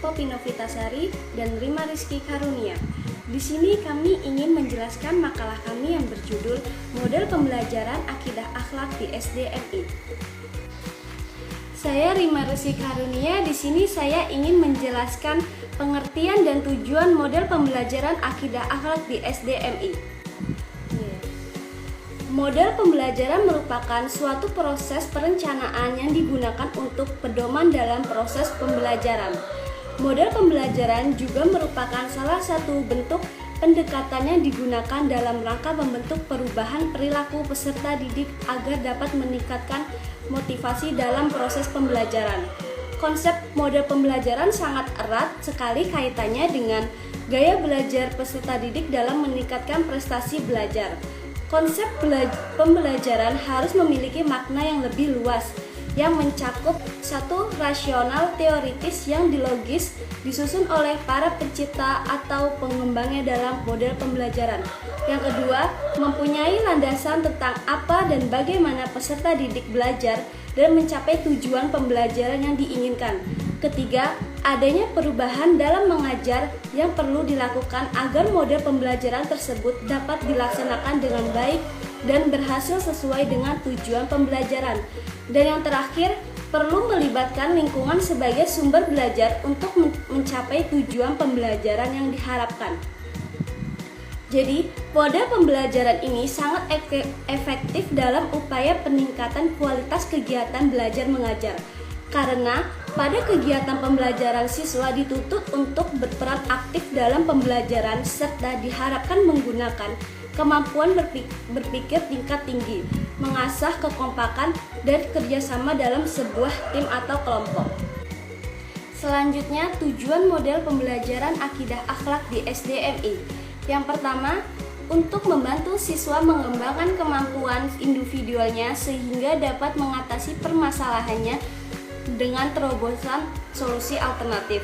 Poppy Novitasari dan Rima Rizky Karunia. Di sini kami ingin menjelaskan makalah kami yang berjudul Model Pembelajaran Akidah Akhlak di SDMI. Saya Rima Rizky Karunia. Di sini saya ingin menjelaskan pengertian dan tujuan model pembelajaran akidah akhlak di SDMI. Model pembelajaran merupakan suatu proses perencanaan yang digunakan untuk pedoman dalam proses pembelajaran. Model pembelajaran juga merupakan salah satu bentuk pendekatan yang digunakan dalam rangka membentuk perubahan perilaku peserta didik agar dapat meningkatkan motivasi dalam proses pembelajaran. Konsep model pembelajaran sangat erat sekali kaitannya dengan gaya belajar peserta didik dalam meningkatkan prestasi belajar. Konsep pembelajaran harus memiliki makna yang lebih luas, yang mencakup satu rasional teoritis yang dilogis disusun oleh para pencipta atau pengembangnya dalam model pembelajaran. Yang kedua, mempunyai landasan tentang apa dan bagaimana peserta didik belajar dan mencapai tujuan pembelajaran yang diinginkan. Ketiga, adanya perubahan dalam mengajar yang perlu dilakukan agar model pembelajaran tersebut dapat dilaksanakan dengan baik dan berhasil sesuai dengan tujuan pembelajaran. Dan yang terakhir, perlu melibatkan lingkungan sebagai sumber belajar untuk mencapai tujuan pembelajaran yang diharapkan. Jadi, model pembelajaran ini sangat efektif dalam upaya peningkatan kualitas kegiatan belajar mengajar. Karena pada kegiatan pembelajaran siswa dituntut untuk berperan aktif dalam pembelajaran serta diharapkan menggunakan kemampuan berpikir tingkat tinggi, mengasah kekompakan dan kerjasama dalam sebuah tim atau kelompok. Selanjutnya, tujuan model pembelajaran akidah akhlak di SDMI. Yang pertama, untuk membantu siswa mengembangkan kemampuan individualnya sehingga dapat mengatasi permasalahannya dengan terobosan solusi alternatif.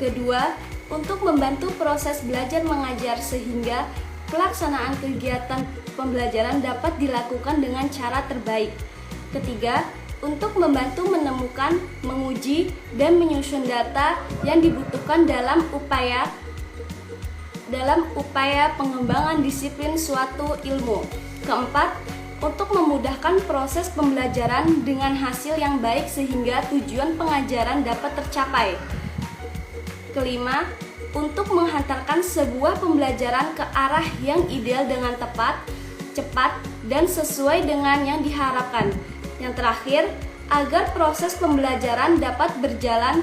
Kedua, untuk membantu proses belajar mengajar sehingga pelaksanaan kegiatan pembelajaran dapat dilakukan dengan cara terbaik. Ketiga, untuk membantu menemukan, menguji, dan menyusun data yang dibutuhkan dalam upaya pengembangan disiplin suatu ilmu. Keempat, untuk memudahkan proses pembelajaran dengan hasil yang baik sehingga tujuan pengajaran dapat tercapai. Kelima, untuk menghantarkan sebuah pembelajaran ke arah yang ideal dengan tepat, cepat, dan sesuai dengan yang diharapkan. Yang terakhir, agar proses pembelajaran dapat berjalan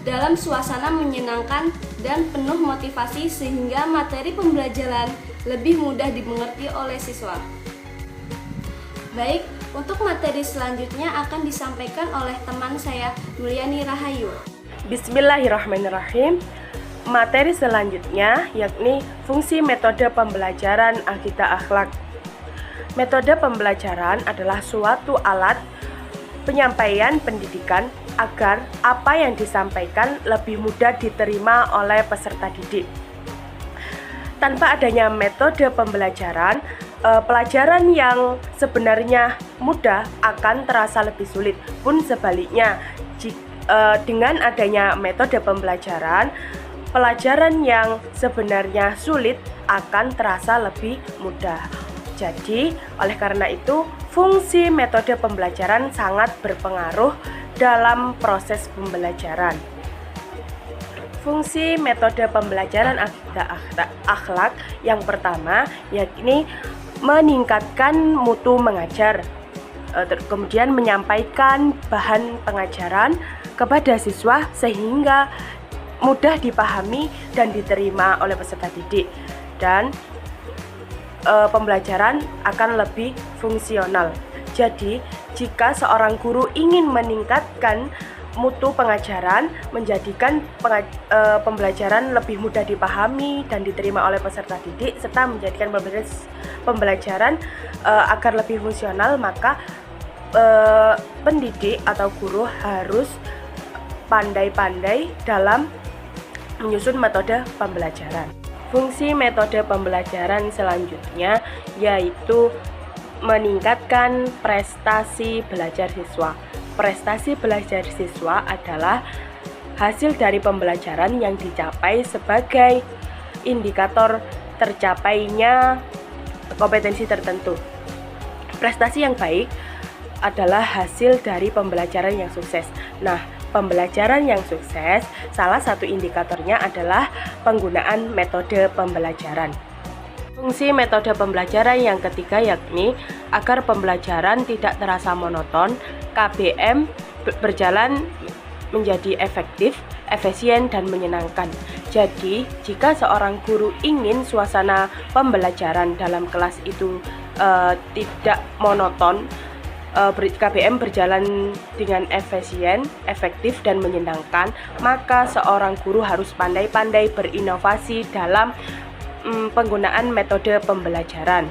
dalam suasana menyenangkan dan penuh motivasi sehingga materi pembelajaran lebih mudah dimengerti oleh siswa. Baik, untuk materi selanjutnya akan disampaikan oleh teman saya, Mulyani Rahayu. Bismillahirrahmanirrahim. Materi selanjutnya yakni fungsi metode pembelajaran akidah akhlak. Metode pembelajaran adalah suatu alat penyampaian pendidikan agar apa yang disampaikan lebih mudah diterima oleh peserta didik. Tanpa adanya metode pembelajaran, pelajaran yang sebenarnya mudah akan terasa lebih sulit. Pun sebaliknya, dengan adanya metode pembelajaran, pelajaran yang sebenarnya sulit akan terasa lebih mudah. Jadi, oleh karena itu, fungsi metode pembelajaran sangat berpengaruh dalam proses pembelajaran. Fungsi metode pembelajaran akidah akhlak yang pertama yakni meningkatkan mutu mengajar, kemudian menyampaikan bahan pengajaran kepada siswa sehingga mudah dipahami dan diterima oleh peserta didik, dan pembelajaran akan lebih fungsional. Jadi, jika seorang guru ingin meningkatkan mutu pengajaran, menjadikan pembelajaran lebih mudah dipahami dan diterima oleh peserta didik, serta menjadikan pembelajaran agar lebih fungsional, maka pendidik atau guru harus pandai-pandai dalam menyusun metode pembelajaran. Fungsi metode pembelajaran selanjutnya yaitu meningkatkan prestasi belajar siswa. Prestasi belajar siswa adalah hasil dari pembelajaran yang dicapai sebagai indikator tercapainya kompetensi tertentu. Prestasi yang baik adalah hasil dari pembelajaran yang sukses. Nah, pembelajaran yang sukses, salah satu indikatornya adalah penggunaan metode pembelajaran. Fungsi metode pembelajaran yang ketiga yakni agar pembelajaran tidak terasa monoton, KBM berjalan menjadi efektif, efisien, dan menyenangkan. Jadi, jika seorang guru ingin suasana pembelajaran dalam kelas itu tidak monoton, KBM berjalan dengan efisien, efektif, dan menyenangkan, maka seorang guru harus pandai-pandai berinovasi dalam penggunaan metode pembelajaran.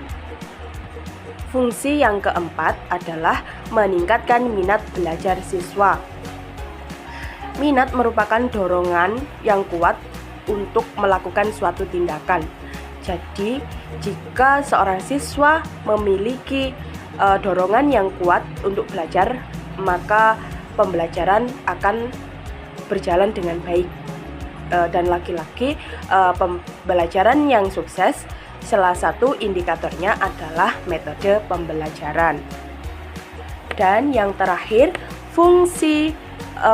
Fungsi yang keempat adalah meningkatkan minat belajar siswa. Minat merupakan dorongan yang kuat untuk melakukan suatu tindakan. Jadi, jika seorang siswa memiliki dorongan yang kuat untuk belajar, maka pembelajaran akan berjalan dengan baik. Dan lagi-lagi, pembelajaran yang sukses, salah satu indikatornya adalah metode pembelajaran. Dan yang terakhir, fungsi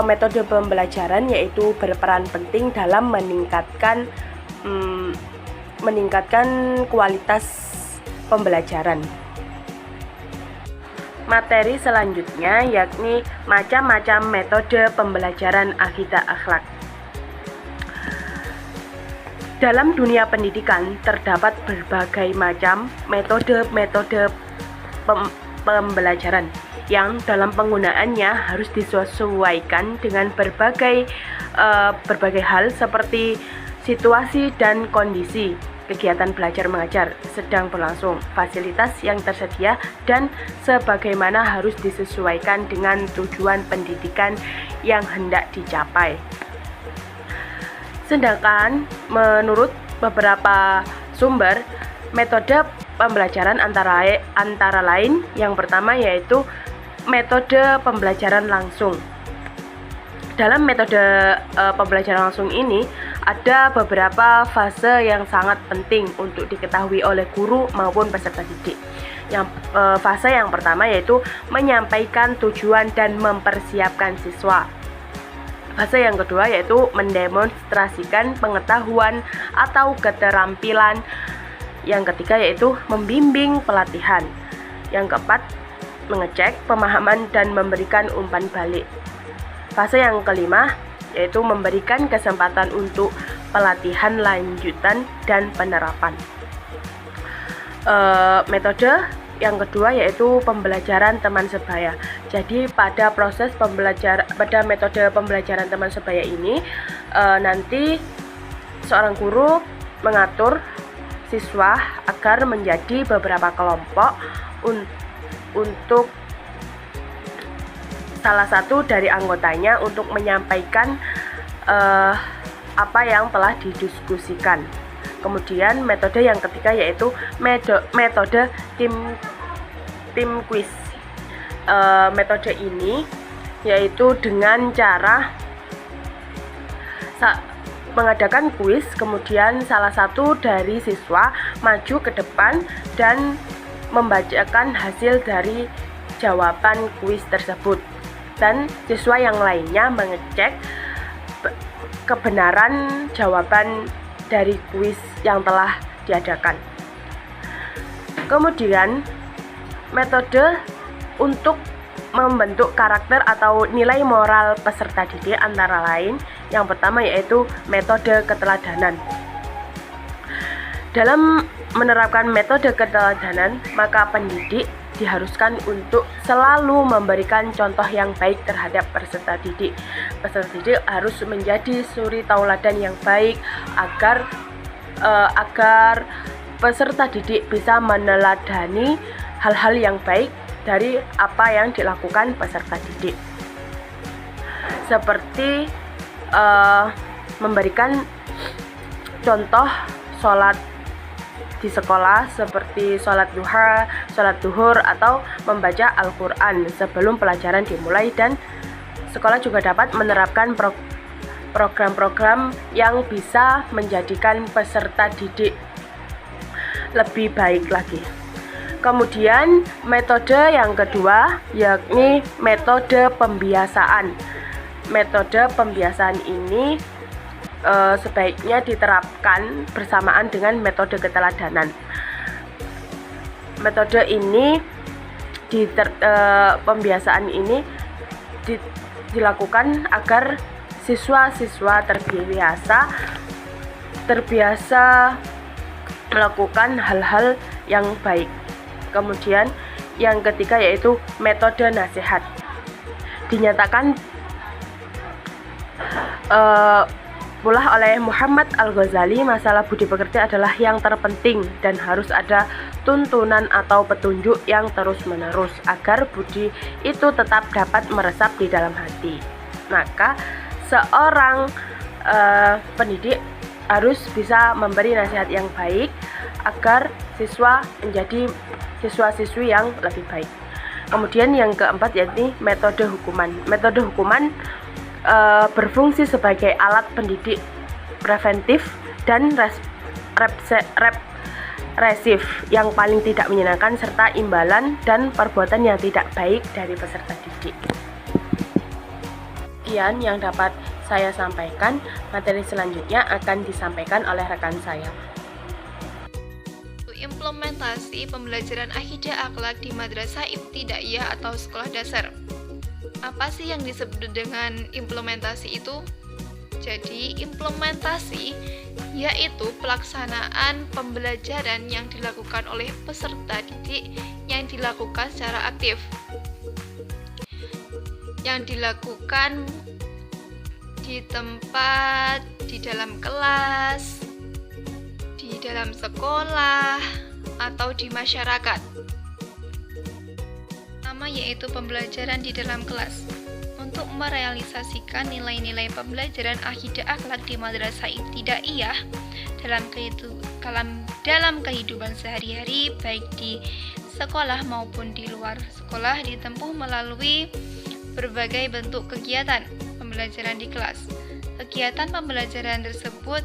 metode pembelajaran yaitu berperan penting dalam meningkatkan kualitas pembelajaran. Materi selanjutnya yakni macam-macam metode pembelajaran akidah akhlak. Dalam dunia pendidikan terdapat berbagai macam metode pembelajaran yang dalam penggunaannya harus disesuaikan dengan berbagai hal seperti situasi dan kondisi kegiatan belajar mengajar sedang berlangsung, fasilitas yang tersedia, dan sebagaimana harus disesuaikan dengan tujuan pendidikan yang hendak dicapai. Sedangkan menurut beberapa sumber, metode pembelajaran antara lain yang pertama yaitu metode pembelajaran langsung. Dalam metode pembelajaran langsung ini ada beberapa fase yang sangat penting untuk diketahui oleh guru maupun peserta didik. Fase yang pertama yaitu menyampaikan tujuan dan mempersiapkan siswa. Fase yang kedua yaitu mendemonstrasikan pengetahuan atau keterampilan. Yang ketiga yaitu membimbing pelatihan. Yang keempat, mengecek pemahaman dan memberikan umpan balik. Fase yang kelima yaitu memberikan kesempatan untuk pelatihan lanjutan dan penerapan. Metode yang kedua yaitu pembelajaran teman sebaya. Jadi pada metode pembelajaran teman sebaya ini nanti seorang guru mengatur siswa agar menjadi beberapa kelompok untuk salah satu dari anggotanya untuk menyampaikan apa yang telah didiskusikan. Kemudian metode yang ketiga yaitu metode tim quiz. Metode ini yaitu dengan cara mengadakan kuis, kemudian salah satu dari siswa maju ke depan dan membacakan hasil dari jawaban kuis tersebut, dan siswa yang lainnya mengecek kebenaran jawaban dari kuis yang telah diadakan. Kemudian metode untuk membentuk karakter atau nilai moral peserta didik antara lain yang pertama yaitu metode keteladanan. Dalam menerapkan metode keteladanan, maka pendidik diharuskan untuk selalu memberikan contoh yang baik terhadap peserta didik. Peserta didik harus menjadi suri tauladan yang baik agar peserta didik bisa meneladani hal-hal yang baik dari apa yang dilakukan peserta didik. Seperti memberikan contoh sholat di sekolah seperti sholat duha, sholat duhur, atau membaca Al-Quran sebelum pelajaran dimulai, dan sekolah juga dapat menerapkan program-program yang bisa menjadikan peserta didik lebih baik lagi. Kemudian metode yang kedua yakni metode pembiasaan. Metode pembiasaan ini sebaiknya diterapkan bersamaan dengan metode keteladanan. Metode ini pembiasaan ini dilakukan agar siswa-siswa terbiasa melakukan hal-hal yang baik. Kemudian yang ketiga yaitu metode nasihat. Dinyatakan pula oleh Muhammad Al-Ghazali, masalah budi pekerti adalah yang terpenting dan harus ada tuntunan atau petunjuk yang terus-menerus agar budi itu tetap dapat meresap di dalam hati. Maka seorang pendidik harus bisa memberi nasihat yang baik agar siswa menjadi siswa-siswi yang lebih baik. Kemudian yang keempat yaitu metode hukuman. Metode hukuman berfungsi sebagai alat pendidik preventif dan represif yang paling tidak menyenangkan serta imbalan dan perbuatan yang tidak baik dari peserta didik. Sekian yang dapat saya sampaikan. Materi selanjutnya akan disampaikan oleh rekan saya. Implementasi pembelajaran akidah akhlak di madrasah ibtidaiyah atau sekolah dasar. Apa sih yang disebut dengan implementasi itu? Jadi, implementasi yaitu pelaksanaan pembelajaran yang dilakukan oleh peserta didik yang dilakukan secara aktif. Yang dilakukan di tempat, di dalam kelas, di dalam sekolah, atau di masyarakat. Pertama yaitu pembelajaran di dalam kelas. Untuk merealisasikan nilai-nilai pembelajaran akidah akhlak di madrasah ibtidaiyah dalam kehidupan sehari-hari, baik di sekolah maupun di luar sekolah, ditempuh melalui berbagai bentuk kegiatan pembelajaran di kelas. Kegiatan pembelajaran tersebut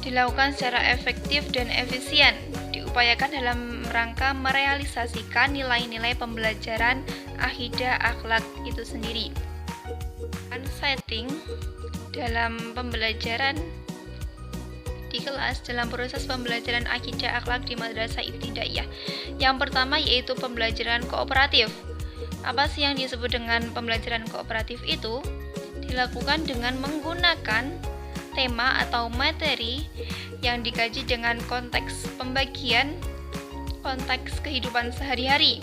dilakukan secara efektif dan efisien, diupayakan dalam rangka merealisasikan nilai-nilai pembelajaran akidah akhlak itu sendiri. Setting dalam pembelajaran di kelas dalam proses pembelajaran akidah akhlak di madrasah ibtidaiyah. Yang pertama yaitu pembelajaran kooperatif. Apa sih yang disebut dengan pembelajaran kooperatif itu? Dilakukan dengan menggunakan tema atau materi yang dikaji dengan konteks pembagian konteks kehidupan sehari-hari,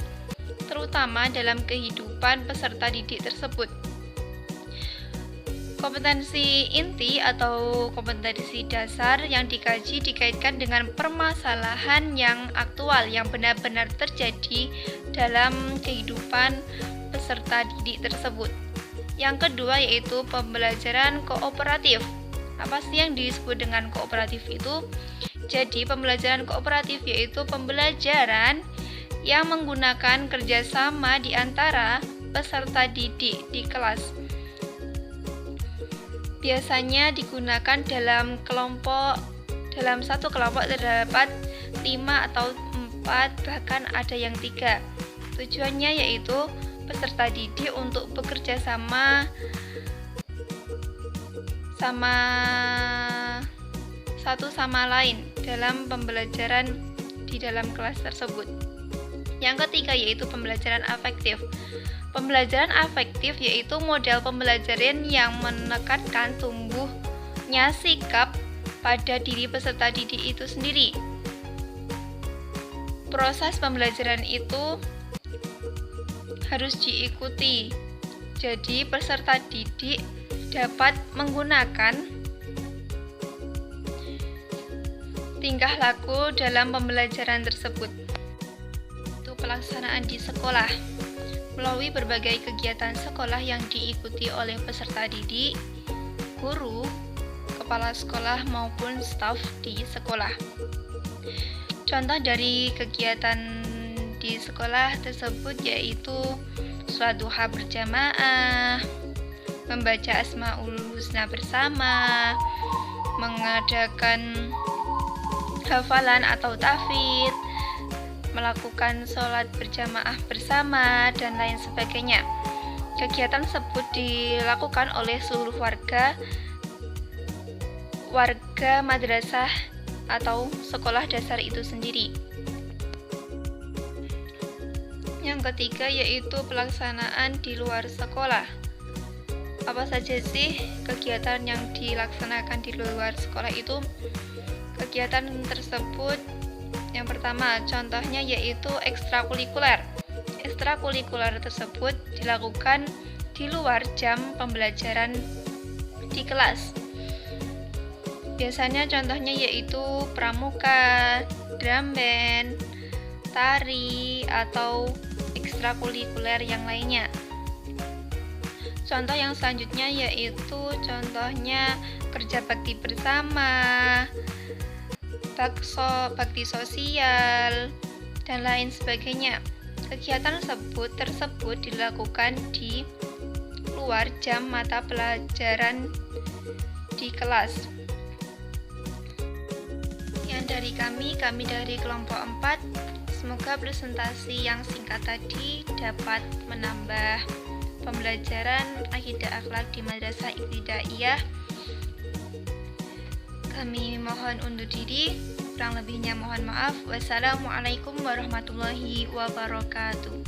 terutama dalam kehidupan peserta didik tersebut. Kompetensi inti atau kompetensi dasar yang dikaji dikaitkan dengan permasalahan yang aktual yang benar-benar terjadi dalam kehidupan peserta didik tersebut. Yang kedua yaitu pembelajaran kooperatif. Apa sih yang disebut dengan kooperatif itu? Jadi pembelajaran kooperatif yaitu pembelajaran yang menggunakan kerjasama di antara peserta didik di kelas. Biasanya digunakan dalam satu kelompok terdapat 5 atau 4, bahkan ada yang 3. Tujuannya yaitu peserta didik untuk bekerja sama satu sama lain dalam pembelajaran di dalam kelas tersebut. Yang ketiga yaitu pembelajaran afektif. Pembelajaran afektif yaitu model pembelajaran yang menekankan tumbuhnya sikap pada diri peserta didik itu sendiri. Proses pembelajaran itu harus diikuti. Jadi peserta didik dapat menggunakan tingkah laku dalam pembelajaran tersebut. Itu pelaksanaan di sekolah melalui berbagai kegiatan sekolah yang diikuti oleh peserta didik, guru, kepala sekolah maupun staf di sekolah. Contoh dari kegiatan di sekolah tersebut yaitu sholat duha berjamaah, membaca Asmaul Husna bersama, mengadakan hafalan atau tahfidz, melakukan sholat berjamaah bersama, dan lain sebagainya. Kegiatan tersebut dilakukan oleh seluruh warga madrasah atau sekolah dasar itu sendiri. Yang ketiga yaitu pelaksanaan di luar sekolah. Apa saja sih kegiatan yang dilaksanakan di luar sekolah itu? Kegiatan tersebut yang pertama contohnya yaitu ekstrakurikuler. Ekstrakurikuler tersebut dilakukan di luar jam pembelajaran di kelas. Biasanya contohnya yaitu pramuka, drum band, tari, atau ekstrakurikuler yang lainnya. Contoh yang selanjutnya yaitu contohnya kerja bakti bersama, bakti sosial, dan lain sebagainya. Kegiatan tersebut dilakukan di luar jam mata pelajaran di kelas. Yang dari kami dari kelompok 4, semoga presentasi yang singkat tadi dapat menambah pembelajaran akidah akhlak di Madrasah Ibtidaiyah. Kami mohon undur diri, kurang lebihnya mohon maaf. Wassalamualaikum warahmatullahi wabarakatuh.